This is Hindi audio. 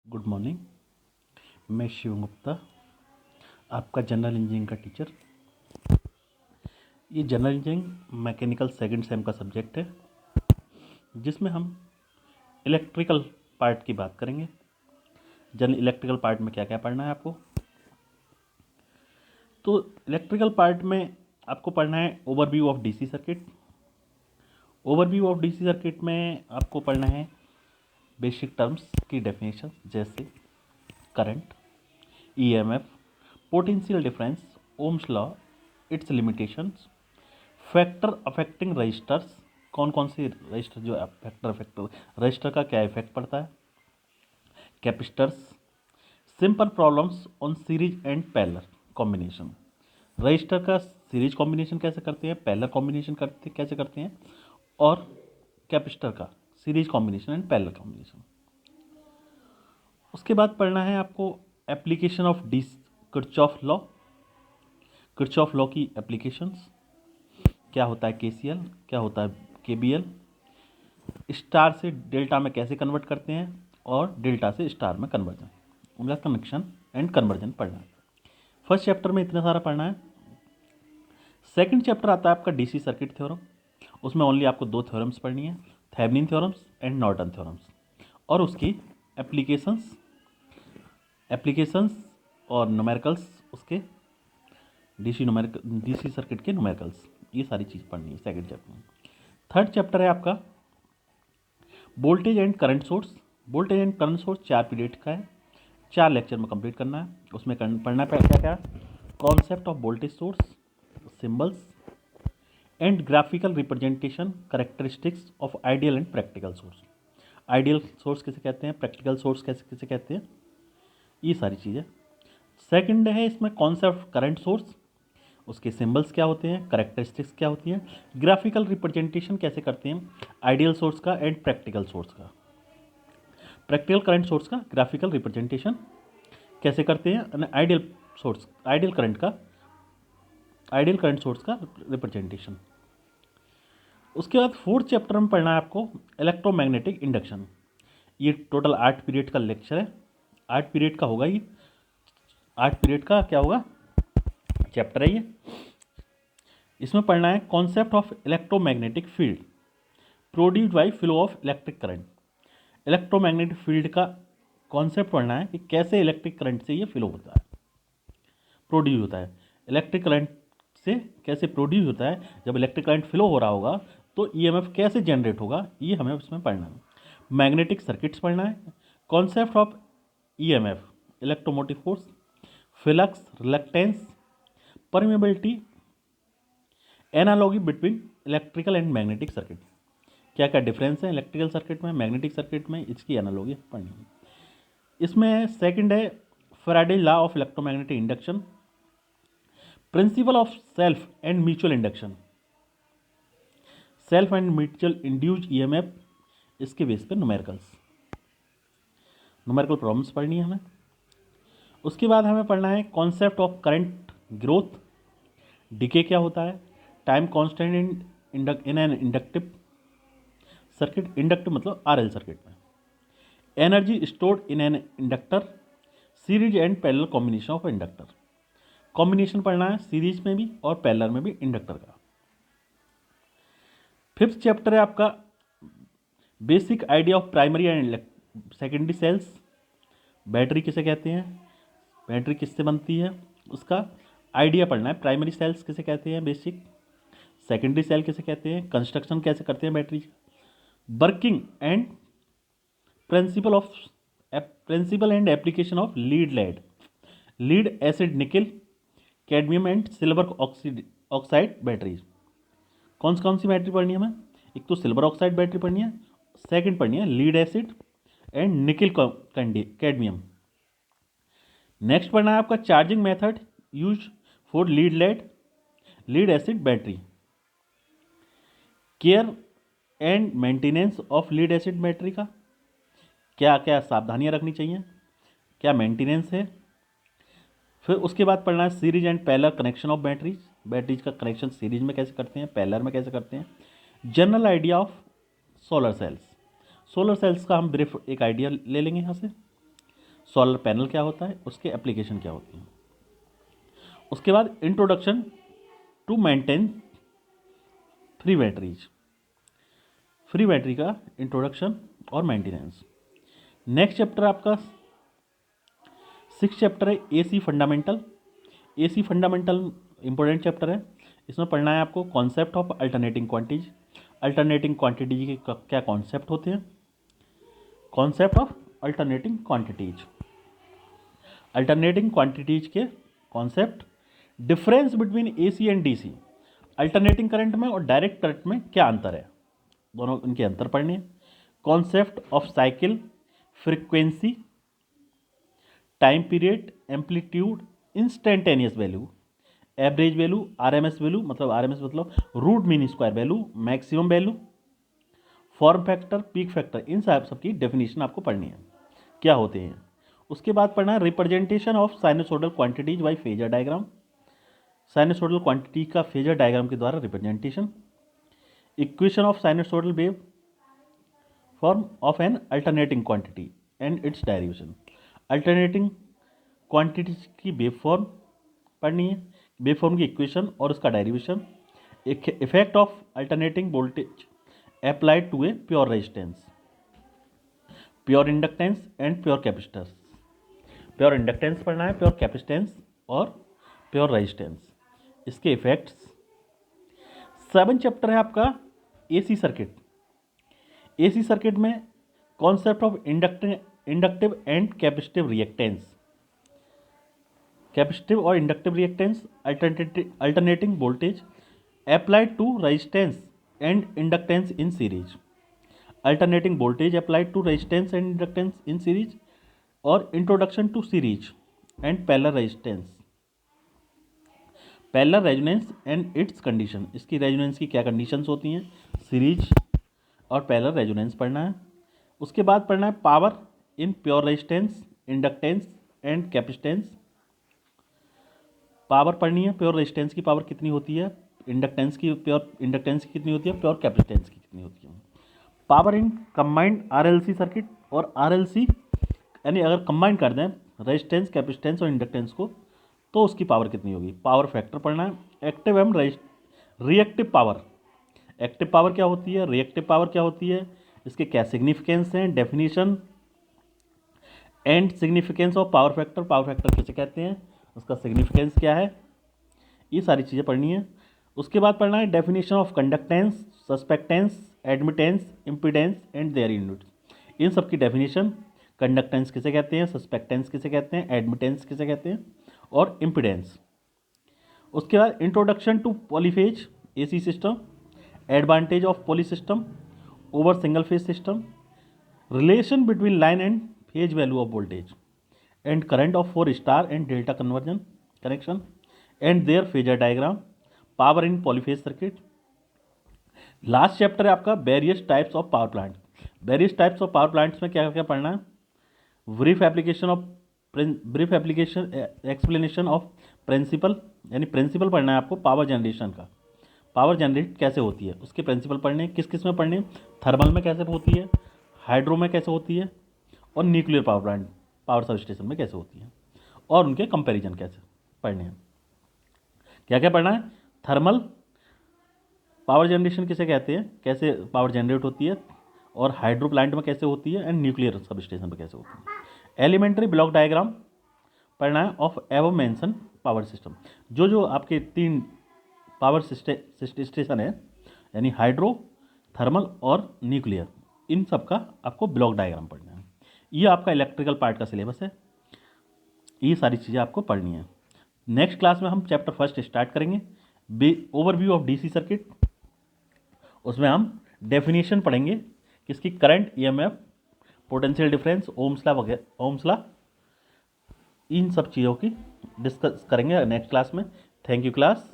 Good morning. मैं शिव गुप्ता, आपका जनरल इंजीनियरिंग का टीचर। ये general engineering mechanical second same का सब्जेक्ट है, जिसमें हम इलेक्ट्रिकल पार्ट की बात करेंगे। जनरल इलेक्ट्रिकल पार्ट में क्या क्या पढ़ना है आपको। तो इलेक्ट्रिकल पार्ट में आपको पढ़ना है overview of DC circuit. Overview of DC circuit में आपको पढ़ना है बेसिक टर्म्स की डेफिनेशन, जैसे current, EMF, potential difference, Ohm's law, its limitations, factor affecting resistors, कौन कौन से रजिस्टर जो फैक्टर रजिस्टर का क्या इफेक्ट पड़ता है, capacitors, simple problems on series and parallel combination, register का सीरीज कॉम्बिनेशन कैसे करते हैं, पैरेलल कॉम्बिनेशन करते कैसे करते हैं, और कैपेसिटर का series combination and parallel combination. उसके बाद पढ़ना है आपको application of D Kirchhoff law. Kirchhoff law की एप्लीकेशंस, क्या होता है केसीएल, क्या होता है केबीएल, स्टार से डेल्टा में कैसे कन्वर्ट करते हैं, और डेल्टा से स्टार में कन्वर्जन, उनका कनेक्शन एंड कन्वर्जन पढ़ना है। फर्स्ट चैप्टर में इतना सारा पढ़ना है। सेकंड चैप्टर आता है आपका डीसी सर्किट थ्योरम। उसमें ओनली आपको दो थ्योरम्स पढ़नी है, Thevenin theorems and Norton theorems, और उसकी एप्लीकेशंस एप्लीकेशंस और न्यूमेरिकल्स, उसके डीसी सर्किट के न्यूमेरिकल्स, ये सारी चीज़ पढ़नी है सेकंड चैप्टर में। थर्ड चैप्टर है आपका voltage and current source. Voltage and current source 4 period का है, 4 लेक्चर में कंप्लीट करना है। उसमें पढ़ना है क्या क्या, concept of voltage source, symbols and graphical representation, characteristics of ideal and practical source. Ideal source किसे कहते हैं, प्रैक्टिकल सोर्स कैसे किसे कहते हैं, ये सारी चीज़ें। सेकंड है इसमें कॉन्सेप्ट करंट सोर्स, उसके सिंबल्स क्या होते हैं, करेक्टरिस्टिक्स क्या होती हैं, ग्राफिकल रिप्रेजेंटेशन कैसे करते हैं आइडियल सोर्स का एंड प्रैक्टिकल सोर्स का, प्रैक्टिकल करंट सोर्स का ग्राफिकल रिप्रेजेंटेशन कैसे करते हैं, आइडियल करंट सोर्स का रिप्रेजेंटेशन। उसके बाद फोर्थ चैप्टर में पढ़ना है आपको इलेक्ट्रोमैग्नेटिक इंडक्शन। ये टोटल 8 पीरियड का लेक्चर है, 8 पीरियड का होगा ये, 8 पीरियड का क्या होगा चैप्टर है ये। इसमें पढ़ना है concept of electromagnetic field produced by flow of electric current. Electromagnetic field का कॉन्सेप्ट पढ़ना है कि कैसे इलेक्ट्रिक करंट से ये फ्लो होता है, प्रोड्यूस होता है। इलेक्ट्रिक करंट से कैसे प्रोड्यूस होता है, जब इलेक्ट्रिक करंट फ्लो हो रहा होगा तो ईएमएफ कैसे जनरेट होगा, ये हमें इसमें पढ़ना है। मैग्नेटिक सर्किट्स पढ़ना है, concept of EMF, electromotive force, flux, reluctance, permeability, analogy between electrical and magnetic circuit, क्या क्या डिफरेंस है इलेक्ट्रिकल सर्किट में मैग्नेटिक सर्किट में, इसकी एनालॉगी पढ़नी है। इसमें सेकंड है Faraday law of electromagnetic induction, principle of self and mutual induction, self and mutual induced EMF, इसके बेस पे न्यूमेरिकल प्रॉब्लम्स पढ़नी है हमें। उसके बाद हमें पढ़ना है concept of current growth, decay क्या होता है, time constant in an inductive circuit, inductive मतलब आरएल सर्किट में, energy stored in an inductor, series and parallel combination of inductor. Combination पढ़ना है सीरीज में भी और पैरेलल में भी इंडक्टर का। फिफ्थ चैप्टर है आपका basic idea of primary and secondary cells. Battery किसे कहते हैं, बैटरी किससे बनती है, उसका आइडिया पढ़ना है। प्राइमरी सेल्स किसे कहते हैं बेसिक, सेकेंडरी सेल किसे कहते हैं, कंस्ट्रक्शन कैसे करते हैं battery, working and principle and application of lead acid nickel, cadmium and silver oxide batteries. कौन सी बैटरी पढ़नी है हमें, एक तो सिल्वर ऑक्साइड बैटरी पढ़नी है, सेकंड पढ़नी है लीड एसिड एंड निकल कैडमियम। नेक्स्ट पढ़ना है आपका charging method use for lead acid battery, care and maintenance of lead acid battery का क्या क्या सावधानियां रखनी चाहिए, क्या मेंटेनेंस है। फिर उसके बाद पढ़ना है series and parallel connection of batteries का कनेक्शन सीरीज में कैसे करते हैं, पैरेलल में कैसे करते हैं। General idea of solar cells का हम ब्रीफ एक आइडिया ले लेंगे यहाँ से। सोलर पैनल क्या होता है, उसके एप्लीकेशन क्या होती हैं। उसके बाद introduction to maintain free batteries, free battery का इंट्रोडक्शन और मेंटेनेंस। नेक्स्ट चैप्टर आपका 6 चैप्टर है AC fundamental. AC fundamental important chapter है। इसमें पढ़ना है आपको concept of alternating quantities. Alternating quantity के क्या कॉन्सेप्ट होते हैं, concept of alternating quantities, alternating quantities के concept, difference between AC and DC, alternating current में और डायरेक्ट करंट में क्या अंतर है, दोनों इनके अंतर पढ़ने हैं। Concept of cycle, frequency, time period, amplitude, instantaneous value, average value, RMS value मतलब root mean square value, maximum value, form factor, peak factor, इन सब की डेफिनेशन आपको पढ़नी है क्या होते हैं। उसके बाद पढ़ना है representation of sinusoidal quantities by phasor diagram, sinusoidal quantity का फेजर डायग्राम के द्वारा representation, equation of sinusoidal wave form of an alternating quantity and its derivation, alternating quantity की वेव फॉर्म पढ़नी है, वेव फॉर्म की इक्वेशन और उसका derivation, effect of alternating voltage applied to a pure resistance, pure inductance and pure capacitance, pure inductance पढ़ना है, प्योर कैपेसिटेंस और प्योर रेजिस्टेंस, इसके इफेक्ट्स। 7 चैप्टर है आपका एसी सर्किट। एसी सर्किट में concept of inductive and capacitive reactance, capacitive और inductive reactance, alternating voltage applied to resistance and inductance in series, alternating voltage applied to resistance and inductance in series, और introduction to series and parallel resistance, parallel resonance and its condition, इसकी रेजोनेंस की क्या कंडीशंस होती हैं, सीरीज और पैरेलल रेजोनेंस पढ़ना है। उसके बाद पढ़ना है power in pure resistance, inductance and capacitance, power पढ़नी है, प्योर रेजिस्टेंस की पावर कितनी होती है, इंडक्टेंस की प्योर इंडक्टेंस की कितनी होती है, प्योर कैपेसिटेंस की कितनी होती है। Power in combined RLC circuit, और आरएलसी यानी अगर कंबाइन कर दें रेजिस्टेंस, कैपेसिटेंस और इंडक्टेंस को, तो उसकी पावर कितनी होगी। पावर फैक्टर पढ़ना है। एक्टिव एवं रिएक्टिव पावर, एक्टिव पावर क्या होती है, रिएक्टिव पावर क्या होती है, इसके क्या सिग्निफिकेंस हैं, definition and significance of power factor, power factor किसे कहते हैं, उसका सिग्निफिकेंस क्या है, ये सारी चीज़ें पढ़नी है। उसके बाद पढ़ना है definition of conductance, susceptance, admittance, impedance and their units, इन सब की डेफिनेशन, कंडक्टेंस किसे कहते हैं, सस्पेक्टेंस किसे कहते हैं, एडमिटेंस किसे कहते हैं, और इम्पीडेंस। उसके बाद introduction to polyphase AC system, advantage of poly system over single phase system, relation between line and phase value of voltage and current of 4 star and delta conversion connection and their phasor diagram, power in polyphase circuit. Last chapter है आपका various types of power plant. Various types of power plants में क्या क्या पढ़ना है, brief application explanation of principle, यानी प्रिंसिपल पढ़ना है आपको पावर जनरेशन का, पावर जनरेट कैसे होती है उसके प्रिंसिपल पढ़ने, किस किस में पढ़ने, थर्मल में कैसे होती है, हाइड्रो में कैसे होती है, और nuclear power plant power sub station में कैसे होती है, और उनके कंपैरिजन कैसे पढ़ने हैं। क्या क्या पढ़ना है, थर्मल पावर जनरेशन किसे कहते हैं, कैसे पावर जनरेट होती है, और हाइड्रो प्लांट में कैसे होती है, एंड न्यूक्लियर सब स्टेशन पर कैसे होती है। एलिमेंट्री ब्लॉक डायग्राम पढ़ना है ऑफ एवं मेंशन पावर सिस्टम, जो जो आपके 3 पावर स्टेशन है, यानी हाइड्रो, थर्मल और न्यूक्लियर, इन सब का आपको ब्लॉक डायग्राम पढ़ना है। ये आपका इलेक्ट्रिकल पार्ट का सिलेबस है, ये सारी चीज़ें आपको पढ़नी है। नेक्स्ट क्लास में हम चैप्टर 1 स्टार्ट करेंगे, ओवरव्यू ऑफ डीसी सर्किट, उसमें हम डेफिनेशन पढ़ेंगे किसकी, current, EMF, potential difference, Ohm's law वगैरह, ओम्स लॉ, इन सब चीज़ों की डिस्कस करेंगे नेक्स्ट क्लास में। Thank you class.